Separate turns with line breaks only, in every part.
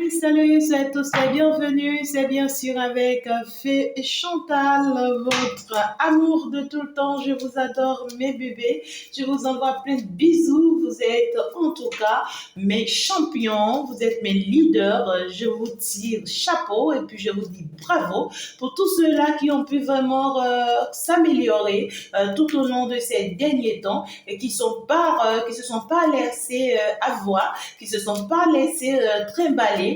Salut à tous et bienvenue, c'est bien sûr avec Fée Chantal, votre amour de tout le temps. Je vous adore mes bébés, je vous envoie plein de bisous, vous êtes en tout cas mes champions, vous êtes mes leaders, je vous tire chapeau et puis je vous dis bravo pour tous ceux-là qui ont pu vraiment s'améliorer tout au long de ces derniers temps et qui se sont pas laissés avoir, qui se sont pas laissés trimballer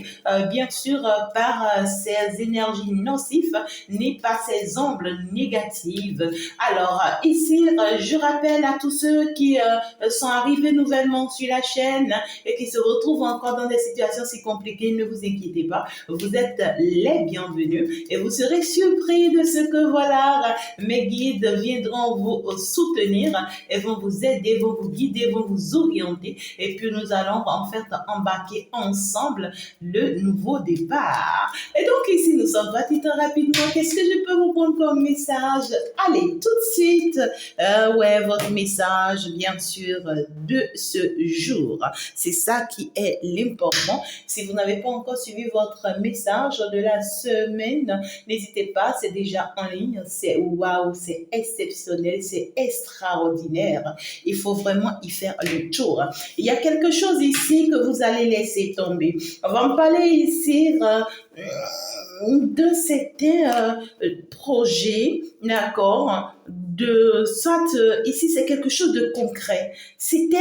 bien sûr par ces énergies nocives ni par ces ombres négatives. Alors ici, je rappelle à tous ceux qui sont arrivés nouvellement sur la chaîne et qui se retrouvent encore dans des situations si compliquées, ne vous inquiétez pas, vous êtes les bienvenus et vous serez surpris de ce que voilà, mes guides viendront vous soutenir et vont vous aider, vont vous guider, vont vous orienter et puis nous allons en fait embarquer ensemble le nouveau départ. Et donc ici nous sommes partis très rapidement. Qu'est-ce que je peux vous prendre comme message? Allez, tout de suite, votre message bien sûr de ce jour. C'est ça qui est l'important. Si vous n'avez pas encore suivi votre message de la semaine, n'hésitez pas, c'est déjà en ligne. C'est waouh, c'est exceptionnel, c'est extraordinaire. Il faut vraiment y faire le tour. Il y a quelque chose ici que vous allez laisser tomber. On va me parler ici de certains projets, d'accord, soit ici c'est quelque chose de concret. C'était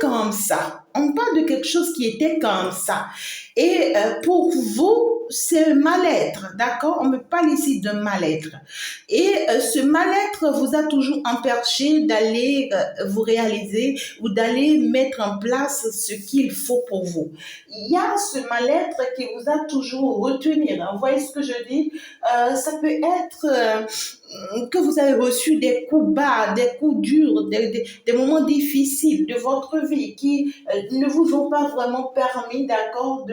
comme ça. On parle de quelque chose qui était comme ça. Et pour vous, c'est un mal-être, d'accord? On me parle ici de mal-être. Et ce mal-être vous a toujours empêché d'aller vous réaliser ou d'aller mettre en place ce qu'il faut pour vous. Il y a ce mal-être qui vous a toujours retenu. Vous voyez ce que je dis? Ça peut être que vous avez reçu des coups bas, des coups durs, des moments difficiles de votre vie qui ne vous ont pas vraiment permis, d'accord,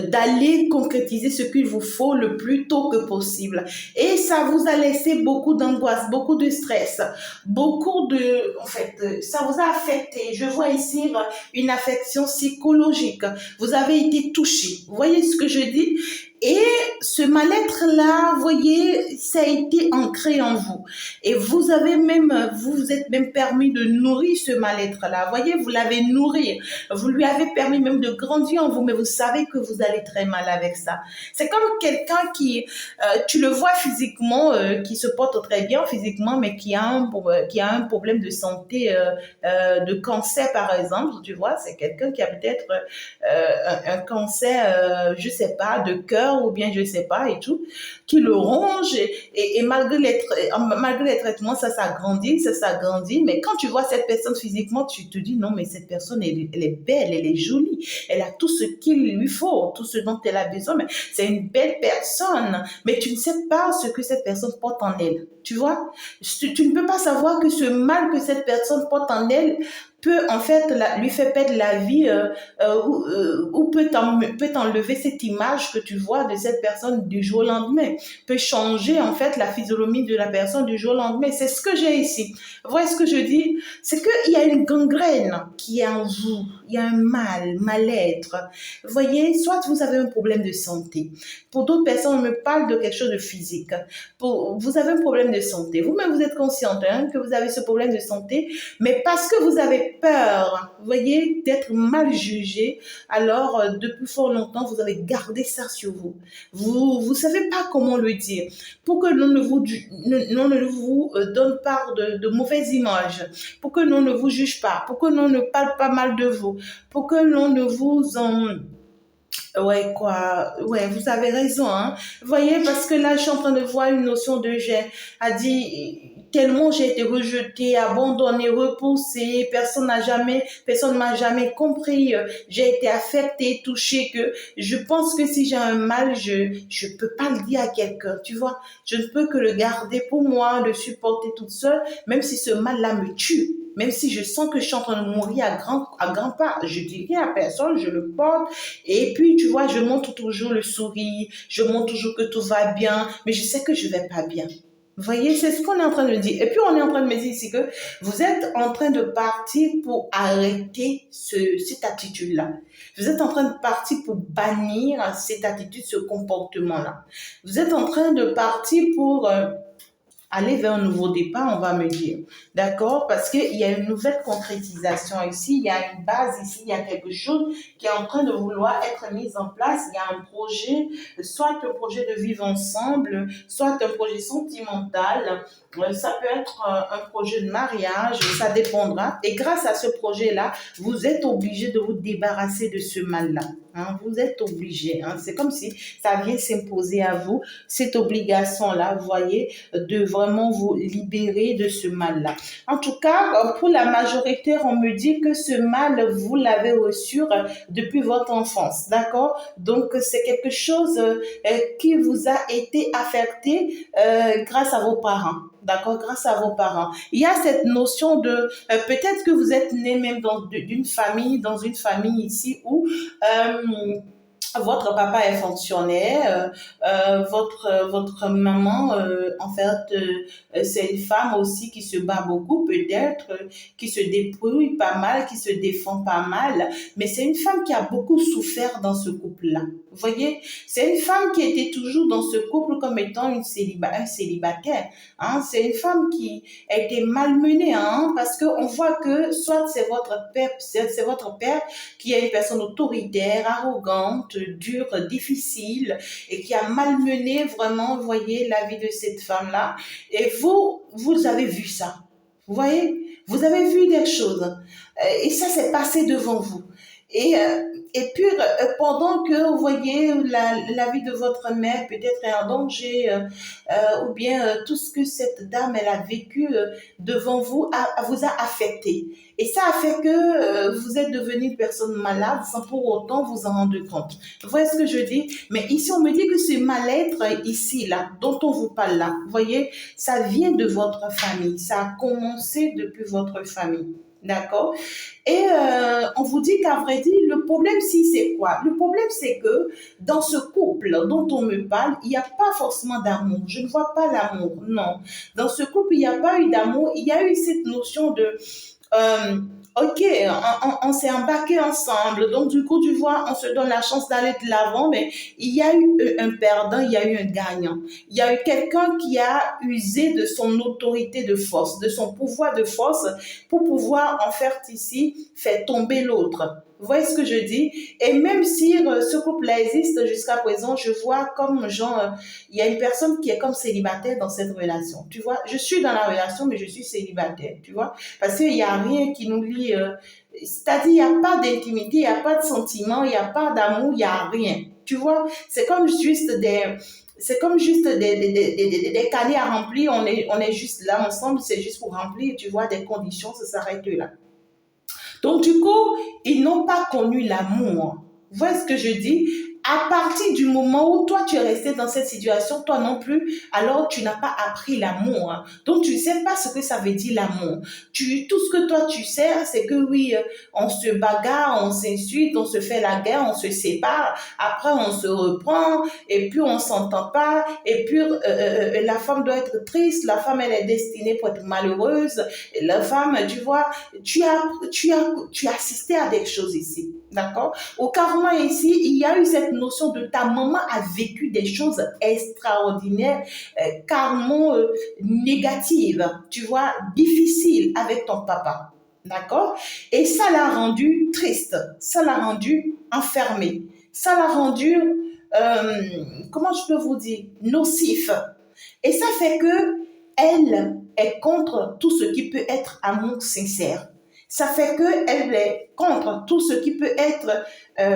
d'aller concrétiser ce qu'il vous faut le plus tôt que possible. Et ça vous a laissé beaucoup d'angoisse, beaucoup de stress, ça vous a affecté. Je vois ici une affection psychologique. Vous avez été touché. Vous voyez ce que je dis? Et ce mal-être-là, vous voyez, ça a été ancré en vous. Et vous vous êtes même permis de nourrir ce mal-être-là. Vous voyez, vous l'avez nourri. Vous lui avez permis même de grandir en vous, mais vous savez que vous allez très mal avec ça. C'est comme quelqu'un qui, tu le vois physiquement, qui se porte très bien physiquement, mais qui a un problème de santé, de cancer par exemple, tu vois, c'est quelqu'un qui a peut-être un cancer, je sais pas, de cœur ou bien je sais pas et tout, qui le ronge et malgré les traitements, ça s'agrandit, mais quand tu vois cette personne physiquement, tu te dis non, mais cette personne, elle est belle, elle est jolie, elle a tout ce qu'il lui faut, tout ce dont elle a besoin, mais c'est une belle personne, mais tu ne sais pas ce que cette personne porte en elle, tu vois, tu ne peux pas savoir que ce mal que cette personne porte en elle peut en fait lui faire perdre la vie ou peut t'enlever cette image que tu vois de cette personne du jour au lendemain, peut changer en fait la physionomie de la personne du jour au lendemain. C'est ce que j'ai ici. Vous voyez ce que je dis? C'est qu'il y a une gangrène qui est en vous, il y a un mal-être. Vous voyez, soit vous avez un problème de santé. Pour d'autres personnes, on me parle de quelque chose de physique. Vous avez un problème de santé. Vous-même, vous êtes consciente que vous avez ce problème de santé, mais parce que vous avez peur, vous voyez, d'être mal jugé, alors depuis fort longtemps, vous avez gardé ça sur vous. Vous savez pas comment le dire. Pour que l'on ne vous donne pas de mauvaises images, pour que l'on ne vous juge pas, pour que l'on ne parle pas mal de vous, pour que l'on ne vous en... Ouais, quoi. Ouais, vous avez raison, hein. Vous voyez, parce que là, je suis en train de voir une notion de j'ai, a dit, tellement j'ai été rejetée, abandonnée, repoussée, personne m'a jamais compris, j'ai été affectée, touchée, que je pense que si j'ai un mal, je peux pas le dire à quelqu'un, tu vois. Je ne peux que le garder pour moi, le supporter toute seule, même si ce mal-là me tue. Même si je sens que je suis en train de mourir à grands pas, je dis rien à personne, je le porte. Et puis, tu vois, je montre toujours le sourire, je montre toujours que tout va bien, mais je sais que je vais pas bien. Vous voyez, c'est ce qu'on est en train de dire. Et puis, on est en train de me dire ici que vous êtes en train de partir pour arrêter cette attitude-là. Vous êtes en train de partir pour bannir cette attitude, ce comportement-là. Vous êtes en train de partir pour aller vers un nouveau départ, on va me dire. D'accord? Parce qu'il y a une nouvelle concrétisation ici, il y a une base ici, il y a quelque chose qui est en train de vouloir être mis en place. Il y a un projet, soit un projet de vivre ensemble, soit un projet sentimental. Ça peut être un projet de mariage, ça dépendra. Et grâce à ce projet-là, vous êtes obligé de vous débarrasser de ce mal-là. Hein? Vous êtes obligé. Hein? C'est comme si ça vient s'imposer à vous, cette obligation-là, vous voyez, de vraiment vous libérer de ce mal-là. En tout cas, pour la majorité, on me dit que ce mal, vous l'avez reçu depuis votre enfance, d'accord? Donc, c'est quelque chose qui vous a été affecté grâce à vos parents. D'accord, grâce à vos parents. Il y a cette notion de peut-être que vous êtes né même dans une famille ici où votre papa est fonctionnaire, votre maman, en fait, c'est une femme aussi qui se bat beaucoup, peut-être, qui se débrouille pas mal, qui se défend pas mal, mais c'est une femme qui a beaucoup souffert dans ce couple-là. Vous voyez, c'est une femme qui était toujours dans ce couple comme étant un célibataire. Hein? C'est une femme qui a été malmenée, hein? Parce qu'on voit que soit c'est votre père qui est une personne autoritaire, arrogante, dure, difficile et qui a malmené vraiment, vous voyez, la vie de cette femme-là. Et vous avez vu ça. Vous voyez, vous avez vu des choses. Et ça s'est passé devant vous. Et puis, pendant que vous voyez la vie de votre mère peut-être est en danger, ou bien tout ce que cette dame, elle a vécu devant vous, vous a affecté. Et ça a fait que vous êtes devenu une personne malade sans pour autant vous en rendre compte. Vous voyez ce que je dis? Mais ici, on me dit que ce mal-être ici, là, dont on vous parle là, vous voyez, ça vient de votre famille. Ça a commencé depuis votre famille. D'accord? Et on vous dit qu'à vrai dire, le problème, si c'est quoi? Le problème, c'est que dans ce couple dont on me parle, il n'y a pas forcément d'amour. Je ne vois pas l'amour, non. Dans ce couple, il n'y a pas eu d'amour. Il y a eu cette notion de euh, ok, on s'est embarqué ensemble, donc du coup, tu vois, on se donne la chance d'aller de l'avant, mais il y a eu un perdant, il y a eu un gagnant. Il y a eu quelqu'un qui a usé de son autorité de force, de son pouvoir de force, pour pouvoir, en fait, ici, faire tomber l'autre. Vous voyez ce que je dis? Et même si ce couple-là existe jusqu'à présent, je vois comme genre, il y a une personne qui est comme célibataire dans cette relation. Tu vois, je suis dans la relation, mais je suis célibataire, tu vois, parce qu'il n'y a rien qui nous lie. C'est-à-dire, il n'y a pas d'intimité, il n'y a pas de sentiment, il n'y a pas d'amour, il n'y a rien. Tu vois, c'est comme juste des cahiers à remplir, on est juste là ensemble, c'est juste pour remplir, tu vois, des conditions, ça s'arrête là. Donc, du coup, ils n'ont pas connu l'amour. Vous voyez ce que je dis? À partir du moment où toi, tu es resté dans cette situation, toi non plus, alors tu n'as pas appris l'amour. Hein. Donc, tu ne sais pas ce que ça veut dire l'amour. Tout ce que toi, tu sais, c'est que oui, on se bagarre, on s'insulte, on se fait la guerre, on se sépare, après on se reprend, et puis on s'entend pas, et puis la femme doit être triste, la femme, elle est destinée pour être malheureuse, et la femme, tu vois, tu as assisté à des choses ici, d'accord? Au carrément ici, il y a eu cette notion de ta maman a vécu des choses extraordinaires, carrément négatives, tu vois, difficiles avec ton papa, d'accord? Et ça l'a rendu triste, ça l'a rendu enfermé, ça l'a rendu, comment je peux vous dire, nocif. Et ça fait que elle est contre tout ce qui peut être amour sincère. Ça fait qu'elle est contre tout ce qui peut être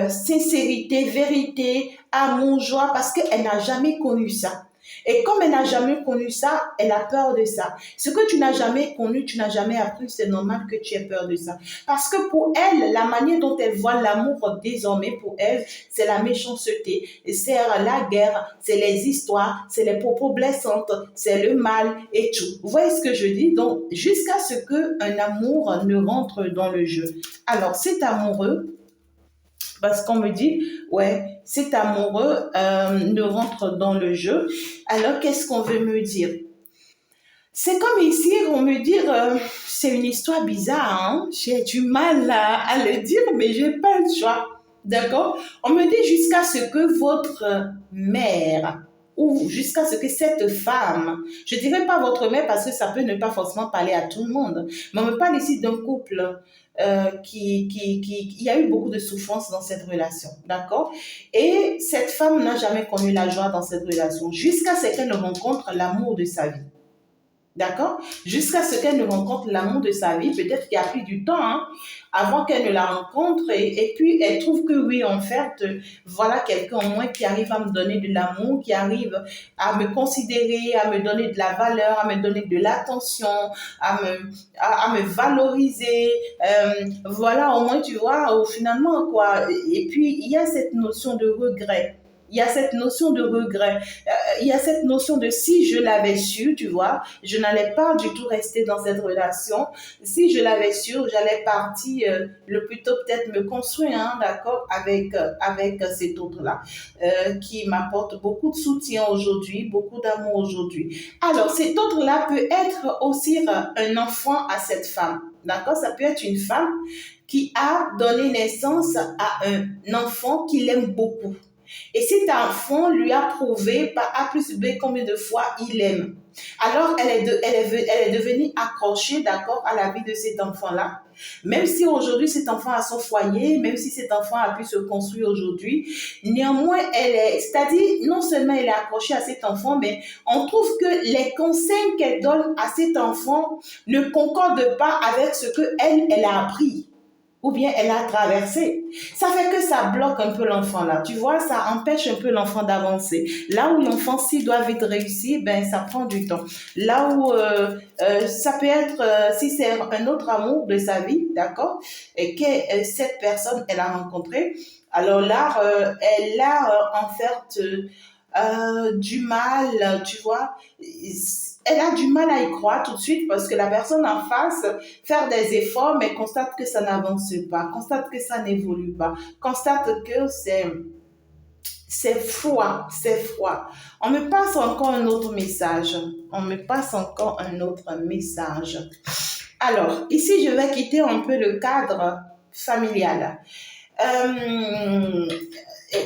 sincérité, vérité, amour, joie, parce qu'elle n'a jamais connu ça. Et comme elle n'a jamais connu ça, elle a peur de ça. Ce que tu n'as jamais connu, tu n'as jamais appris, c'est normal que tu aies peur de ça. Parce que pour elle, la manière dont elle voit l'amour désormais, pour elle, c'est la méchanceté, c'est la guerre, c'est les histoires, c'est les propos blessantes, c'est le mal et tout. Vous voyez ce que je dis? Donc, jusqu'à ce qu'un amour ne rentre dans le jeu. Alors, cet amoureux, parce qu'on me dit, ouais, cet amoureux ne rentre dans le jeu. Alors, qu'est-ce qu'on veut me dire? C'est comme ici, on me dit, c'est une histoire bizarre, hein? J'ai du mal à le dire, mais j'ai pas le choix. D'accord? On me dit jusqu'à ce que votre mère ou jusqu'à ce que cette femme, je dirais pas votre mère parce que ça peut ne pas forcément parler à tout le monde, mais on me parle ici d'un couple il y a eu beaucoup de souffrance dans cette relation, d'accord? Et cette femme n'a jamais connu la joie dans cette relation jusqu'à ce qu'elle ne rencontre l'amour de sa vie. D'accord? Jusqu'à ce qu'elle ne rencontre l'amour de sa vie, peut-être qu'il y a pris du temps hein, avant qu'elle ne la rencontre et puis elle trouve que oui, en fait, voilà quelqu'un au moins qui arrive à me donner de l'amour, qui arrive à me considérer, à me donner de la valeur, à me donner de l'attention, à me valoriser. Voilà, au moins, tu vois, finalement, quoi. Et puis, il y a cette notion de regret. Il y a cette notion de regret. Il y a cette notion de si je l'avais su, tu vois, je n'allais pas du tout rester dans cette relation. Si je l'avais su, j'allais partir le plus tôt peut-être me construire, hein, d'accord, avec cet autre-là, qui m'apporte beaucoup de soutien aujourd'hui, beaucoup d'amour aujourd'hui. Alors, cet autre-là peut être aussi un enfant à cette femme, d'accord, ça peut être une femme qui a donné naissance à un enfant qu'il aime beaucoup. Et cet enfant lui a prouvé par A plus B combien de fois il aime. Alors, elle est devenue accrochée, d'accord, à la vie de cet enfant-là. Même si aujourd'hui, cet enfant a son foyer, même si cet enfant a pu se construire aujourd'hui, néanmoins, c'est-à-dire, non seulement elle est accrochée à cet enfant, mais on trouve que les conseils qu'elle donne à cet enfant ne concordent pas avec ce qu'elle a appris ou bien elle a traversé. Ça fait que ça bloque un peu l'enfant là. Tu vois, ça empêche un peu l'enfant d'avancer. Là où l'enfant, s'il doit vite réussir, ben ça prend du temps. Là où ça peut être, si c'est un autre amour de sa vie, d'accord, et que cette personne, elle a rencontré, alors là, elle a en fait du mal, tu vois, elle a du mal à y croire tout de suite parce que la personne en face faire des efforts mais constate que ça n'avance pas, constate que ça n'évolue pas, constate que c'est froid, c'est froid. On me passe encore un autre message. On me passe encore un autre message. Alors, ici, je vais quitter un peu le cadre familial. Euh,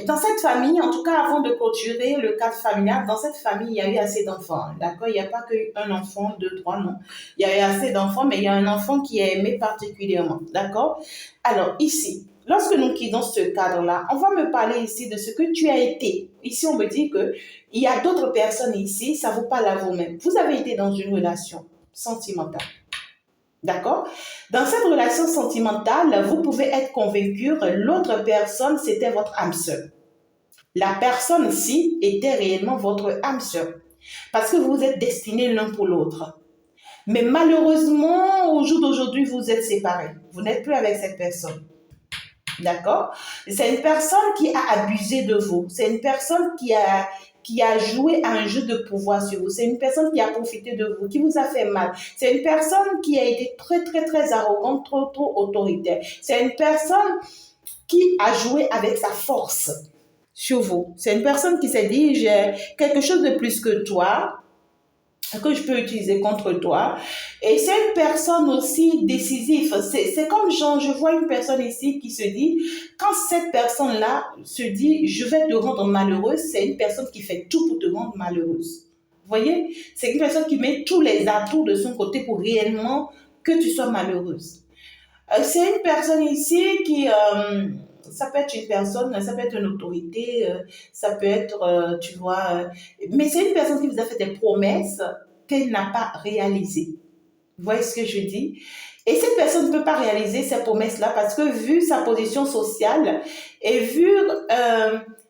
dans cette famille, en tout cas avant de clôturer le cadre familial, dans cette famille, il y a eu assez d'enfants. D'accord? Il n'y a pas qu'un enfant, deux, trois, non. Il y a eu assez d'enfants, mais il y a un enfant qui est aimé particulièrement. D'accord? Alors, ici, lorsque nous quittons ce cadre-là, on va me parler ici de ce que tu as été. Ici, on me dit que il y a d'autres personnes ici, ça vous parle à vous-même. Vous avez été dans une relation sentimentale. D'accord? Dans cette relation sentimentale, vous pouvez être convaincu que l'autre personne, c'était votre âme sœur. La personne-ci était réellement votre âme sœur. Parce que vous êtes destinés l'un pour l'autre. Mais malheureusement, au jour d'aujourd'hui, vous êtes séparés. Vous n'êtes plus avec cette personne. D'accord? C'est une personne qui a abusé de vous. C'est une personne qui a joué à un jeu de pouvoir sur vous. C'est une personne qui a profité de vous, qui vous a fait mal. C'est une personne qui a été très, très, très arrogante, trop, trop autoritaire. C'est une personne qui a joué avec sa force sur vous. C'est une personne qui s'est dit, j'ai quelque chose de plus que toi, que je peux utiliser contre toi. Et c'est une personne aussi décisive. C'est comme genre, je vois une personne ici qui se dit, quand cette personne-là se dit, je vais te rendre malheureuse, c'est une personne qui fait tout pour te rendre malheureuse. Vous voyez? C'est une personne qui met tous les atouts de son côté pour réellement que tu sois malheureuse. C'est une personne ici qui... ça peut être une personne, ça peut être une autorité, ça peut être, tu vois, mais c'est une personne qui vous a fait des promesses qu'elle n'a pas réalisées. Vous voyez ce que je dis? Et cette personne ne peut pas réaliser ces promesses-là parce que vu sa position sociale et vu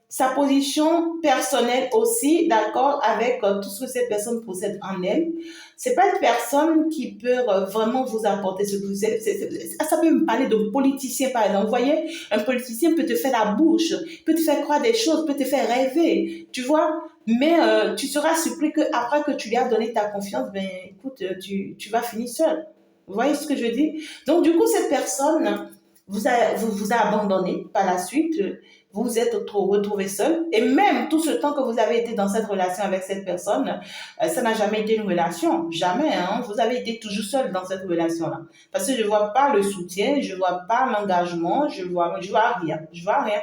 sa position personnelle aussi, d'accord, avec tout ce que cette personne possède en elle, c'est pas une personne qui peut vraiment vous apporter ce que vous êtes. Ça peut me parler de politicien, par exemple. Vous voyez, un politicien peut te faire la bouche, peut te faire croire des choses, peut te faire rêver, tu vois. Mais tu seras surpris qu'après que tu lui as donné ta confiance, ben écoute, tu vas finir seul. Vous voyez ce que je dis? Donc du coup, cette personne vous a abandonné par la suite, vous vous êtes retrouvé seul. Et même tout ce temps que vous avez été dans cette relation avec cette personne, ça n'a jamais été une relation. Jamais. Hein. Vous avez été toujours seul dans cette relation-là. Parce que je ne vois pas le soutien, je ne vois pas l'engagement, je vois rien. Je vois rien.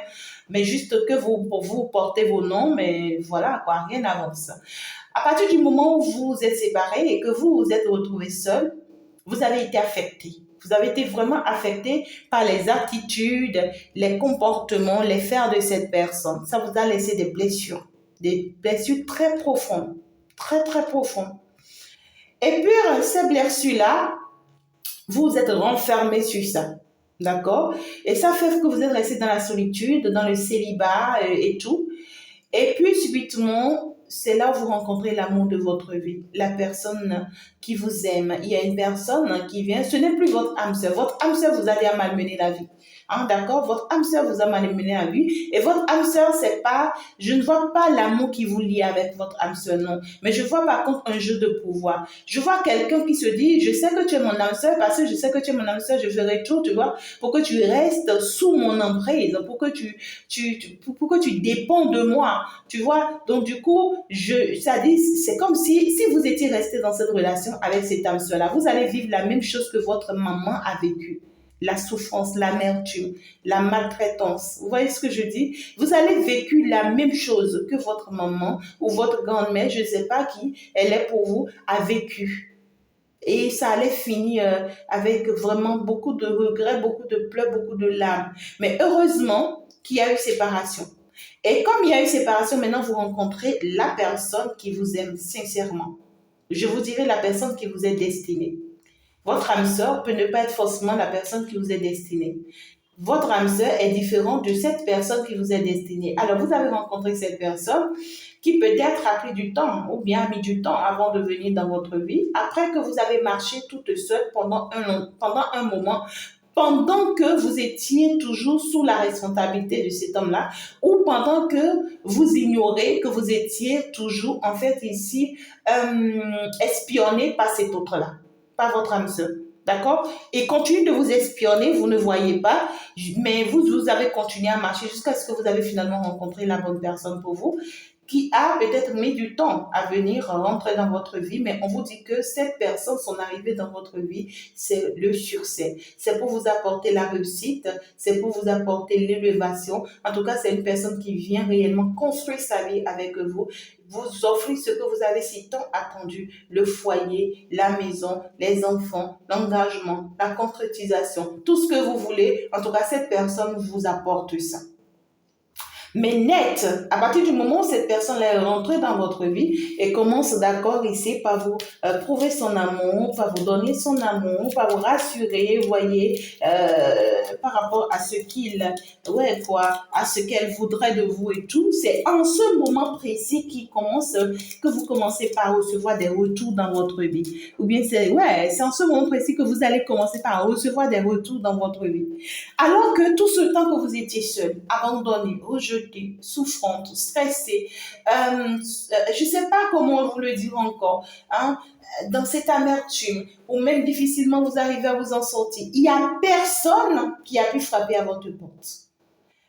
Mais juste que vous portez vos noms, mais voilà, quoi, rien n'avance. À partir du moment où vous vous êtes séparés et que vous vous êtes retrouvés seul, vous avez été affecté. Vous avez été vraiment affecté par les attitudes, les comportements, les faits de cette personne. Ça vous a laissé des blessures très profondes, très très profondes. Et puis, ces blessures-là, vous vous êtes renfermé sur ça. D'accord? Et ça fait que vous êtes resté dans la solitude, dans le célibat et tout. Et puis, subitement, c'est là où vous rencontrez l'amour de votre vie, la personne qui vous aime. Il y a une personne qui vient, ce n'est plus votre âme sœur. Votre âme sœur vous allez malmener la vie. Hein, d'accord? Votre âme sœur vous a malmené la vie. Et votre âme sœur, c'est pas, je ne vois pas l'amour qui vous lie avec votre âme sœur, non. Mais je vois par contre un jeu de pouvoir. Je vois quelqu'un qui se dit, je sais que tu es mon âme sœur parce que je sais que tu es mon âme sœur, je ferai tout, tu vois, pour que tu restes sous mon emprise, pour que pour que tu dépends de moi. Tu vois, donc du coup, ça dit, c'est comme si vous étiez resté dans cette relation avec cette âme sœur-là, vous allez vivre la même chose que votre maman a vécu. La souffrance, l'amertume, la maltraitance. Vous voyez ce que je dis? Vous allez vécu la même chose que votre maman ou votre grand-mère, je ne sais pas qui, elle est pour vous, a vécu. Et ça allait finir avec vraiment beaucoup de regrets, beaucoup de pleurs, beaucoup de larmes. Mais heureusement qu'il y a eu séparation. Et comme il y a eu séparation, maintenant vous rencontrez la personne qui vous aime sincèrement. Je vous dirai la personne qui vous est destinée. Votre âme sœur peut ne pas être forcément la personne qui vous est destinée. Votre âme sœur est différente de cette personne qui vous est destinée. Alors, vous avez rencontré cette personne qui peut-être a pris du temps ou bien a mis du temps avant de venir dans votre vie, après que vous avez marché toute seule pendant un moment, pendant que vous étiez toujours sous la responsabilité de cet homme-là, ou pendant que vous ignorez que vous étiez toujours, en fait, ici, espionné par cet autre-là, par votre âme sœur. D'accord? Et continue de vous espionner, vous ne voyez pas, mais vous avez continué à marcher jusqu'à ce que vous avez finalement rencontré la bonne personne pour vous, qui a peut-être mis du temps à venir rentrer dans votre vie, mais on vous dit que cette personne, son arrivée dans votre vie, c'est le succès. C'est pour vous apporter la réussite, c'est pour vous apporter l'élévation. En tout cas, c'est une personne qui vient réellement construire sa vie avec vous, vous offrir ce que vous avez si tant attendu, le foyer, la maison, les enfants, l'engagement, la concrétisation, tout ce que vous voulez. En tout cas, cette personne vous apporte ça. Mais net, à partir du moment où cette personne est rentrée dans votre vie et commence d'accord ici par vous prouver son amour, par vous donner son amour, par vous rassurer, vous voyez, par rapport à ce à ce qu'elle voudrait de vous et tout, c'est en ce moment précis que vous commencez par recevoir des retours dans votre vie. Ou bien c'est en ce moment précis que vous allez commencer par recevoir des retours dans votre vie. Alors que tout ce temps que vous étiez seul, abandonné, rejeté, souffrante, stressé, je ne sais pas comment vous le dire encore, hein, dans cette amertume, ou même difficilement vous arrivez à vous en sortir, il n'y a personne qui a pu frapper à votre porte.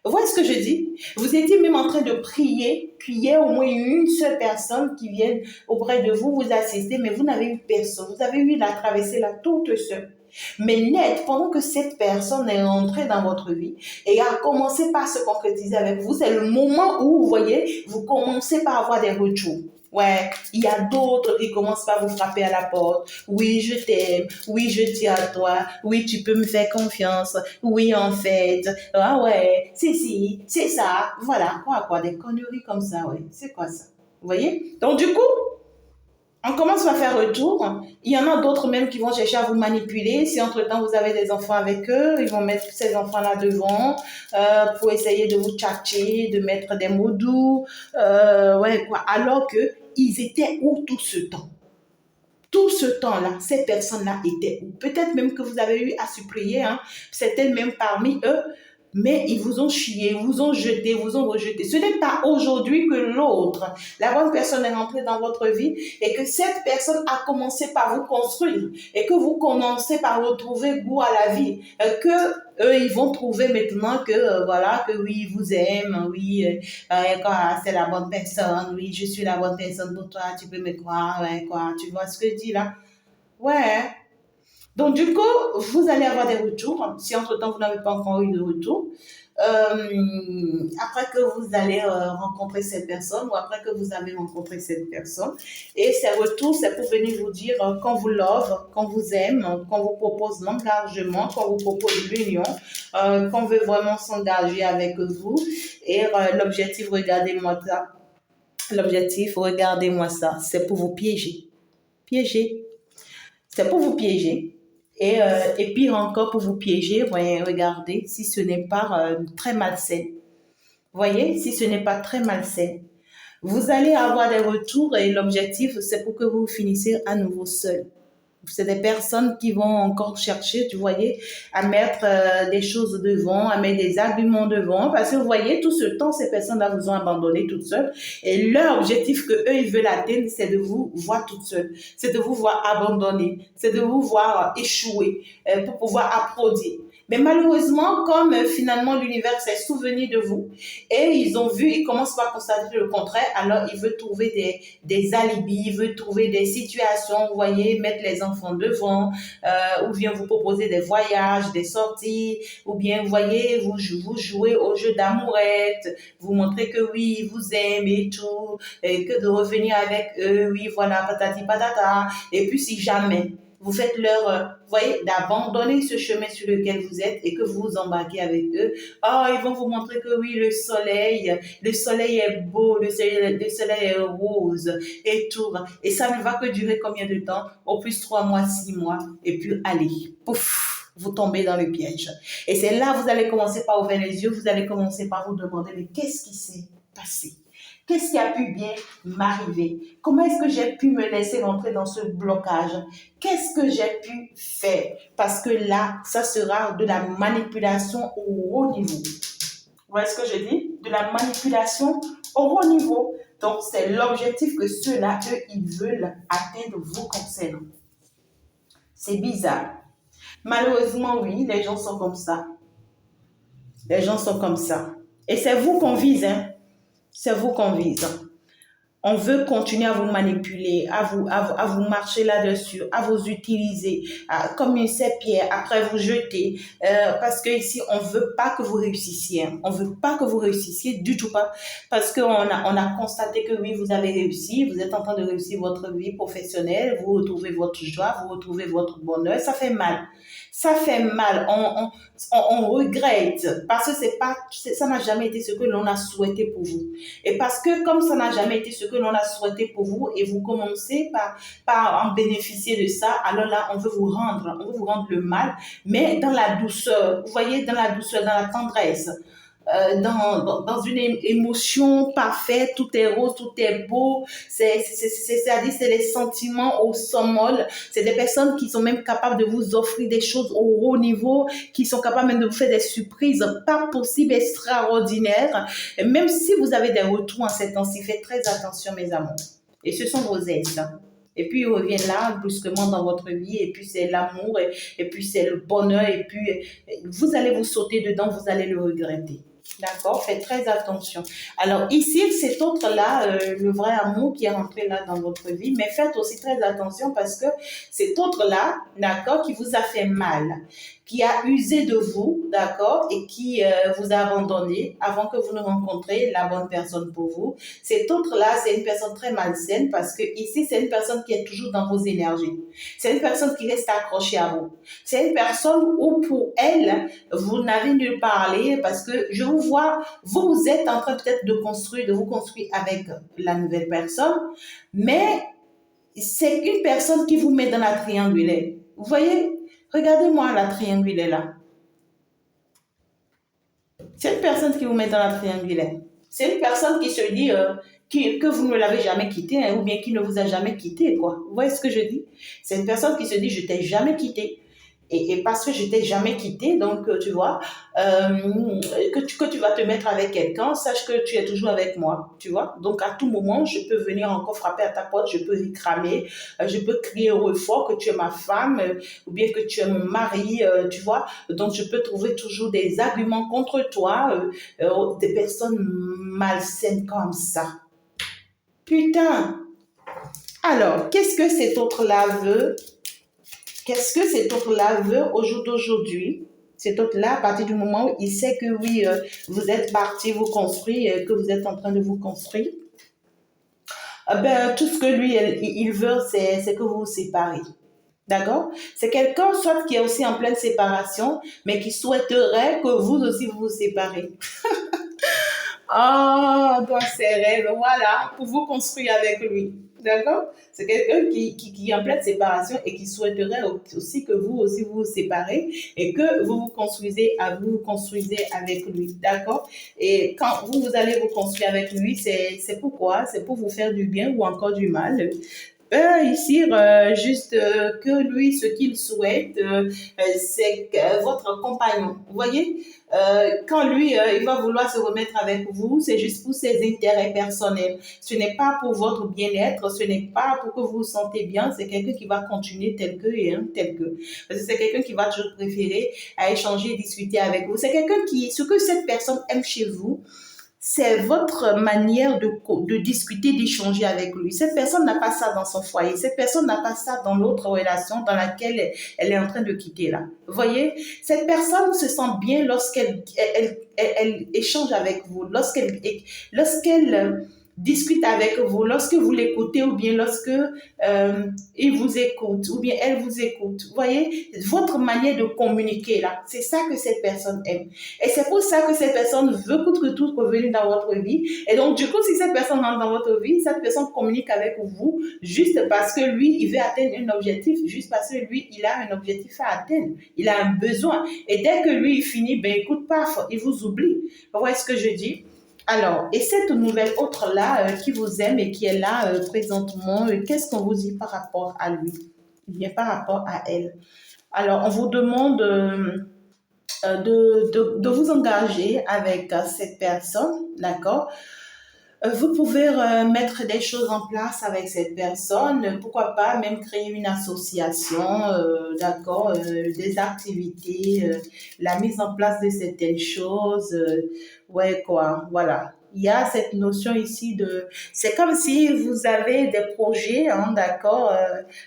Vous voyez ce que je dis? Vous étiez même en train de prier, qu'il y ait au moins une seule personne qui vienne auprès de vous, vous assister, mais vous n'avez eu personne. Vous avez eu la traversée là toute seule. Mais net, pendant que cette personne est entrée dans votre vie et a commencé par se concrétiser avec vous, c'est le moment où, vous voyez, vous commencez par avoir des retours. Ouais, il y a d'autres qui commencent par vous frapper à la porte. Oui, je t'aime. Oui, je tiens à toi. Oui, tu peux me faire confiance. Oui, en fait. Ah ouais, c'est si, c'est ça. Voilà, quoi, des conneries comme ça, ouais. C'est quoi ça? Vous voyez? Donc, du coup, on commence à faire retour. Il y en a d'autres même qui vont chercher à vous manipuler. Si entre-temps vous avez des enfants avec eux, ils vont mettre ces enfants-là devant pour essayer de vous tchatcher, de mettre des mots doux. Alors qu'ils étaient où tout ce temps? Tout ce temps-là, ces personnes-là étaient où? Peut-être même que vous avez eu à supplier, hein, c'était même parmi eux, mais ils vous ont chié, vous ont jeté, vous ont rejeté. Ce n'est pas aujourd'hui que l'autre, la bonne personne est rentrée dans votre vie et que cette personne a commencé par vous construire et que vous commencez par retrouver goût à la vie, que eux, ils vont trouver maintenant que, voilà, que oui, ils vous aiment, oui, c'est la bonne personne, oui, je suis la bonne personne pour toi, tu peux me croire, ouais, quoi, tu vois ce que je dis là? Ouais. Donc, du coup, vous allez avoir des retours. Si entre-temps, vous n'avez pas encore eu de retour, après que vous allez rencontrer cette personne ou après que vous avez rencontré cette personne. Et ces retours, c'est pour venir vous dire qu'on vous love, qu'on vous aime, qu'on vous propose l'engagement, qu'on vous propose l'union, qu'on veut vraiment s'engager avec vous. Et l'objectif, regardez-moi ça. L'objectif, regardez-moi ça, c'est pour vous piéger. Piéger. C'est pour vous piéger. Et pire encore, pour vous piéger, ouais, regardez, si ce n'est pas très malsain. Voyez, si ce n'est pas très malsain. Vous allez avoir des retours et l'objectif, c'est pour que vous finissiez à nouveau seul. C'est des personnes qui vont encore chercher, tu voyez, à mettre des choses devant, à mettre des arguments devant, parce que vous voyez, tout ce temps, ces personnes-là vous ont abandonné toutes seules. Et leur objectif que eux, ils veulent atteindre, c'est de vous voir toutes seules, c'est de vous voir abandonner, c'est de vous voir échouer pour pouvoir applaudir. Mais malheureusement, comme finalement l'univers s'est souvenu de vous et ils ont vu, ils commencent par constater le contraire, alors ils veulent trouver des alibis, ils veulent trouver des situations, vous voyez, mettre les enfants devant, ou bien vous proposer des voyages, des sorties, ou bien, vous voyez, vous jouez au jeu d'amourette, vous montrez que oui, ils vous aiment et tout, et que de revenir avec eux, oui, voilà, patati patata, et puis si jamais vous faites leur, vous voyez, d'abandonner ce chemin sur lequel vous êtes et que vous vous embarquez avec eux. Oh, ils vont vous montrer que oui, le soleil est beau, le soleil est rose et tout. Et ça ne va que durer combien de temps? Au plus 3 mois, 6 mois. Et puis, allez, pouf, vous tombez dans le piège. Et c'est là, vous allez commencer par ouvrir les yeux, vous allez commencer par vous demander, mais qu'est-ce qui s'est passé? Qu'est-ce qui a pu bien m'arriver? Comment est-ce que j'ai pu me laisser rentrer dans ce blocage? Qu'est-ce que j'ai pu faire? Parce que là, ça sera de la manipulation au haut niveau. Vous voyez ce que je dis? De la manipulation au haut niveau. Donc, c'est l'objectif que ceux-là, eux, ils veulent atteindre vous concernant. C'est bizarre. Malheureusement, oui, les gens sont comme ça. Les gens sont comme ça. Et c'est vous qu'on vise, hein? C'est vous qu'on vise. On veut continuer à vous manipuler, à vous marcher là-dessus, à vous utiliser comme une serpillère, après vous jeter. Parce que ici, on veut pas que vous réussissiez. On veut pas que vous réussissiez du tout pas. Parce qu'on a constaté que oui, vous avez réussi, vous êtes en train de réussir votre vie professionnelle, vous retrouvez votre joie, vous retrouvez votre bonheur. Ça fait mal. Ça fait mal. On regrette parce que ça n'a jamais été ce que l'on a souhaité pour vous. Et parce que comme ça n'a jamais été ce que l'on a souhaité pour vous et vous commencez par en bénéficier de ça, alors là, on veut vous rendre le mal, mais dans la douceur, vous voyez, dans la douceur, dans la tendresse. Dans une émotion parfaite, tout est rose, tout est beau, c'est-à-dire c'est les sentiments au summum, c'est des personnes qui sont même capables de vous offrir des choses au haut niveau, qui sont capables même de vous faire des surprises pas possibles, extraordinaires, et même si vous avez des retours en ces temps-ci, faites très attention mes amours, et ce sont vos aides. Et puis, il revient là, brusquement dans votre vie, et puis c'est l'amour, et puis c'est le bonheur, et puis vous allez vous sauter dedans, vous allez le regretter. D'accord? Faites très attention. Alors ici, cet autre-là, le vrai amour qui est rentré là dans votre vie, mais faites aussi très attention parce que cet autre-là, d'accord, qui vous a fait mal, qui a usé de vous, d'accord, et qui vous a abandonné avant que vous ne rencontriez la bonne personne pour vous. Cet autre-là, c'est une personne très malsaine parce que ici, c'est une personne qui est toujours dans vos énergies. C'est une personne qui reste accrochée à vous. C'est une personne où pour elle, vous n'avez nulle part à aller parce que je vous vois, vous êtes en train peut-être de vous construire avec la nouvelle personne, mais c'est une personne qui vous met dans la triangulaire. Vous voyez? Regardez-moi la triangulaire là. C'est une personne qui vous met dans la triangulaire. C'est une personne qui se dit que vous ne l'avez jamais quitté hein, ou bien qui ne vous a jamais quitté. Quoi. Vous voyez ce que je dis? C'est une personne qui se dit je t'ai jamais quitté. Et parce que je t'ai jamais quitté, donc tu vois, que tu vas te mettre avec quelqu'un, sache que tu es toujours avec moi, tu vois. Donc à tout moment, je peux venir encore frapper à ta porte, je peux y cramer, je peux crier au fort que tu es ma femme, ou bien que tu es mon mari, tu vois. Donc je peux trouver toujours des arguments contre toi, des personnes malsaines comme ça. Putain. Alors, qu'est-ce que cet autre-là veut? Qu'est-ce que cet autre-là veut au jour d'aujourd'hui? Cet autre-là, à partir du moment où il sait que oui, vous êtes parti vous construire, que vous êtes en train de vous construire, ben, tout ce que lui, il veut, c'est que vous vous séparez. D'accord? C'est quelqu'un, soit qui est aussi en pleine séparation, mais qui souhaiterait que vous aussi vous vous séparez. Ah, dans ses rêves, voilà, pour vous construire avec lui. D'accord? C'est quelqu'un qui est en pleine séparation et qui souhaiterait aussi que vous aussi vous vous séparez et que vous vous construisez avec lui. D'accord? Et quand vous allez vous construire avec lui, c'est pourquoi? C'est pour vous faire du bien ou encore du mal. Ici, juste que lui, ce qu'il souhaite, c'est que votre compagnon. Vous voyez, quand lui, il va vouloir se remettre avec vous, c'est juste pour ses intérêts personnels. Ce n'est pas pour votre bien-être, ce n'est pas pour que vous vous sentez bien. C'est quelqu'un qui va continuer tel que et tel que. Parce que c'est quelqu'un qui va toujours préférer à échanger et discuter avec vous. C'est quelqu'un qui, ce que cette personne aime chez vous, c'est votre manière de discuter, d'échanger avec lui. Cette personne n'a pas ça dans son foyer. Cette personne n'a pas ça dans l'autre relation dans laquelle elle est en train de quitter là. Vous voyez, cette personne se sent bien lorsqu'elle elle échange avec vous, lorsqu'elle discute avec vous, lorsque vous l'écoutez ou bien lorsque il vous écoute ou bien elle vous écoute. Vous voyez, votre manière de communiquer là, c'est ça que cette personne aime. Et c'est pour ça que cette personne veut coûte que tout revenir dans votre vie. Et donc, du coup, si cette personne entre dans votre vie, cette personne communique avec vous juste parce que lui, il veut atteindre un objectif, juste parce que lui, il a un objectif à atteindre. Il a un besoin. Et dès que lui, il finit, ben écoute, paf, il vous oublie. Vous voyez ce que je dis? Alors, et cette nouvelle autre-là qui vous aime et qui est là présentement, qu'est-ce qu'on vous dit par rapport à lui? Bien par rapport à elle. Alors, on vous demande de vous engager avec cette personne, d'accord? Vous pouvez mettre des choses en place avec cette personne, pourquoi pas même créer une association, d'accord, des activités, la mise en place de certaines choses, ouais quoi, voilà. Il y a cette notion ici de, c'est comme si vous avez des projets, hein, d'accord,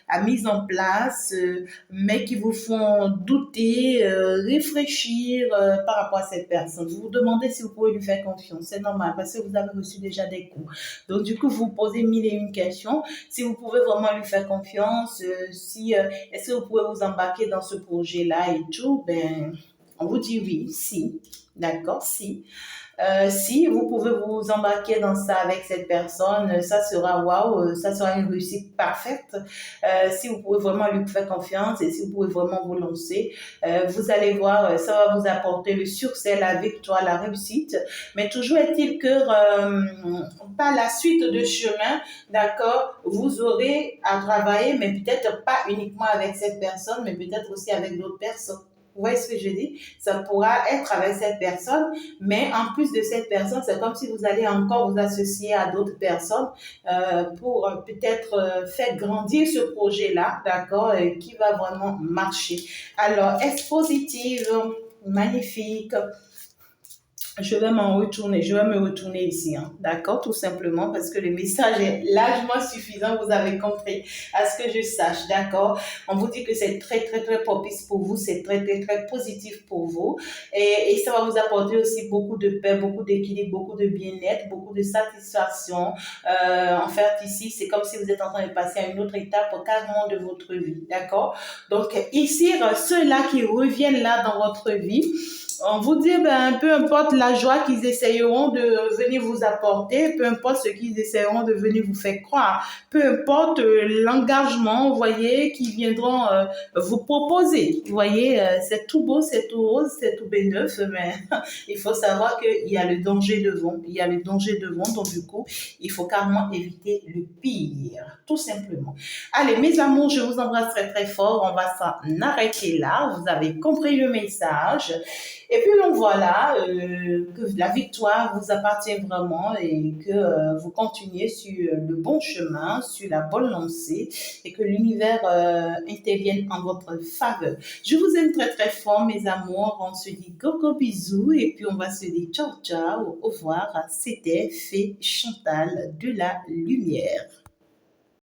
à mise en place, mais qui vous font douter, réfléchir par rapport à cette personne. Vous vous demandez si vous pouvez lui faire confiance. C'est normal parce que vous avez reçu déjà des coups. Donc, du coup, vous vous posez mille et une questions. Si vous pouvez vraiment lui faire confiance, si, est-ce que vous pouvez vous embarquer dans ce projet-là et tout, ben, on vous dit oui, si. D'accord, si. Si vous pouvez vous embarquer dans ça avec cette personne, ça sera waouh, ça sera une réussite parfaite. Si vous pouvez vraiment lui faire confiance et si vous pouvez vraiment vous lancer, vous allez voir, ça va vous apporter le succès, la victoire, la réussite. Mais toujours est-il que par la suite de chemin, d'accord, vous aurez à travailler, mais peut-être pas uniquement avec cette personne, mais peut-être aussi avec d'autres personnes. Vous voyez ce que je dis? Ça pourra être avec cette personne, mais en plus de cette personne, c'est comme si vous allez encore vous associer à d'autres personnes pour peut-être faire grandir ce projet-là, d'accord, qui va vraiment marcher. Alors, est-ce positive? Magnifique. Je vais me retourner ici, hein, d'accord, tout simplement parce que le message est largement suffisant, vous avez compris, à ce que je sache, d'accord. On vous dit que c'est très, très, très propice pour vous, c'est très, très, très positif pour vous et ça va vous apporter aussi beaucoup de paix, beaucoup d'équilibre, beaucoup de bien-être, beaucoup de satisfaction. En fait, ici, c'est comme si vous êtes en train de passer à une autre étape carrément de votre vie, d'accord. Donc, ici, ceux-là qui reviennent là dans votre vie, On vous dit, ben, peu importe la joie qu'ils essayeront de venir vous apporter, peu importe ce qu'ils essayeront de venir vous faire croire, peu importe l'engagement, vous voyez, qu'ils viendront vous proposer. Vous voyez, c'est tout beau, c'est tout rose, c'est tout béneuf, mais il faut savoir qu'il y a le danger devant. Il y a le danger devant, donc du coup, il faut carrément éviter le pire, tout simplement. Allez, mes amours, je vous embrasse très très fort. On va s'en arrêter là. Vous avez compris le message. Et puis donc voilà, que la victoire vous appartient vraiment et que vous continuez sur le bon chemin, sur la bonne lancée et que l'univers intervienne en votre faveur. Je vous aime très très fort mes amours, on se dit coco bisous et puis on va se dire ciao ciao, au revoir, c'était Fée Chantal de la Lumière.